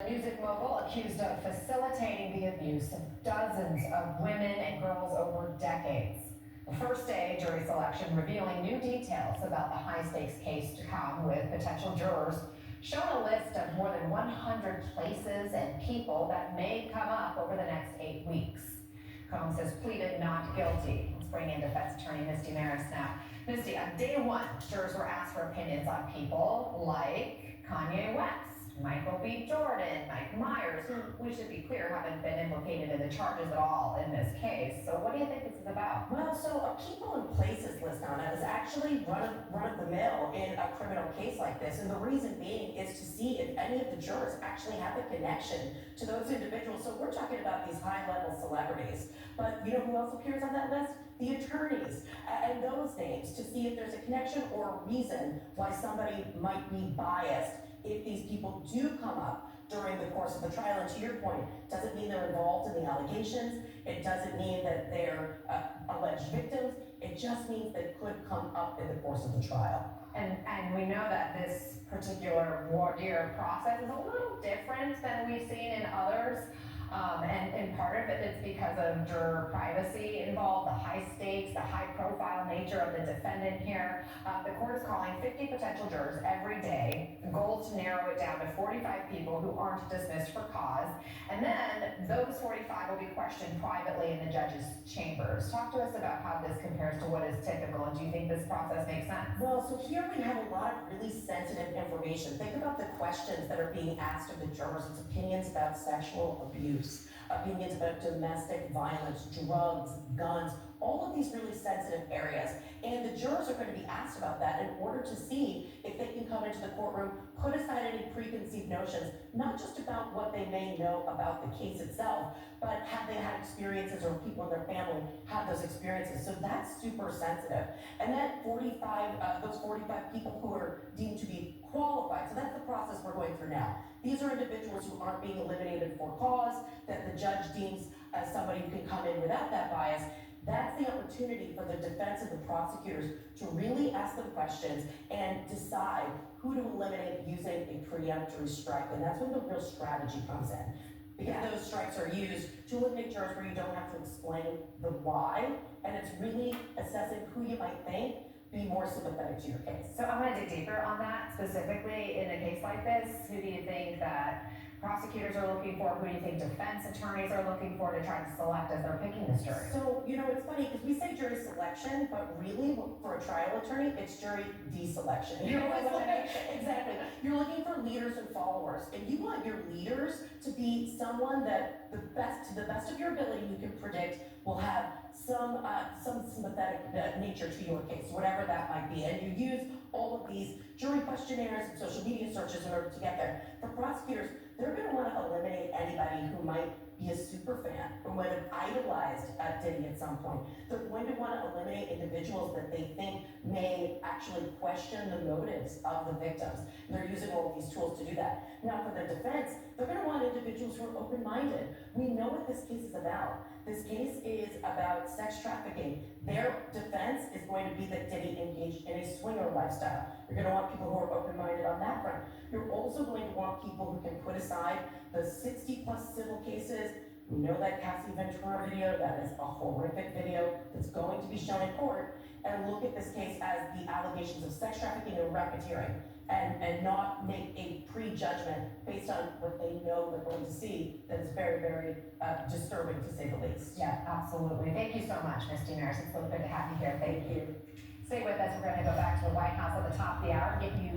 Music mogul accused of facilitating the abuse of dozens of women and girls over decades. The first day jury selection revealing new details about the high-stakes case to come, with potential jurors showing a list of more than 100 places and people that may come up over the next 8 weeks. Combs has pleaded not guilty. Let's bring in defense attorney Misty Maris now. Misty, on day one, jurors were asked for opinions on people like Kanye West, Michael B. Jordan, Mike Myers, who, we should be clear, haven't been implicated in the charges at all in this case. So what do you think this is about? Well, so a people and places list on it is actually run of the mill in a criminal case like this. And the reason being is to see if any of the jurors actually have a connection to those individuals. So we're talking about these high-level celebrities. But you know who else appears on that list? The attorneys and those names, to see if there's a connection or a reason why somebody might be biased if these people do come up during the course of the trial. And to your point, doesn't mean they're involved in the allegations. It doesn't mean that they're alleged victims. It just means they could come up in the course of the trial. And we know that this particular voir dire process is a little different than we've seen in others. And part of it is because of juror privacy involved, the high stakes, the high profile nature of the defendant here. The court is calling 50 potential jurors every day. The goal is to narrow it down to 45 people who aren't dismissed for cause. And then those 45 will be questioned privately in the judge's chambers. Talk to us about how this compares to what is typical, and do you think this process makes sense? Well, so here we have a lot of really sensitive information. Think about the questions that are being asked of the jurors. It's opinions about sexual abuse, opinions about domestic violence, drugs, guns, all of these really sensitive areas. And the jurors are going to be asked about that in order to see if they can come into the courtroom, put aside any preconceived notions, not just about what they may know about the case itself, but have they had experiences or people in their family have those experiences. So that's super sensitive. And that those 45 people who are deemed to be qualified, so that's the process we're going through now. These are individuals who aren't being eliminated for cause, that the judge deems as somebody who can come in without that bias. That's the opportunity for the defense and the prosecutors to really ask them questions and decide who to eliminate using a preemptory strike. And that's when the real strategy comes in. Because those strikes are used to eliminate jurors where you don't have to explain the why, and it's really assessing who you might think be more sympathetic to your case. So I want to dig deeper on that, specifically in a case like this. Who do you think that prosecutors are looking for? Who do you think defense attorneys are looking for to try to select as they're picking this jury? So, you know, it's funny because we say jury selection, but really for a trial attorney, it's jury deselection. Exactly. You're looking for leaders and followers, and you want your leaders to be someone that to the best of your ability, you can predict will have some sympathetic nature to your case, whatever that might be. And you use all of these jury questionnaires and social media searches in order to get there. For prosecutors, they're going to want to eliminate anybody who might be a super fan, who might have idolized Diddy at some point. They're going to want to eliminate individuals that they think may actually question the motives of the victims. And they're using all of these tools to do that. Now, for the defense, they're going to want individuals who are open-minded. We know what this case is about. This case is about sex trafficking. Their defense is going to be that Diddy engaged in a swinger lifestyle. You're going to want people who are open-minded on that front. You're also going to want people who can put aside the 60-plus civil cases. We know that Cassie Ventura video, that is a horrific video that's going to be shown in court, and look at this case as the allegations of sex trafficking and racketeering, and not make a prejudgment based on what they know they're going to see that is very, very disturbing, to say the least. Yeah, absolutely. Thank you so much, Misty Maris. It's so good to have you here. Thank you. Stay with us. We're going to go back to the White House at the top of the hour, give you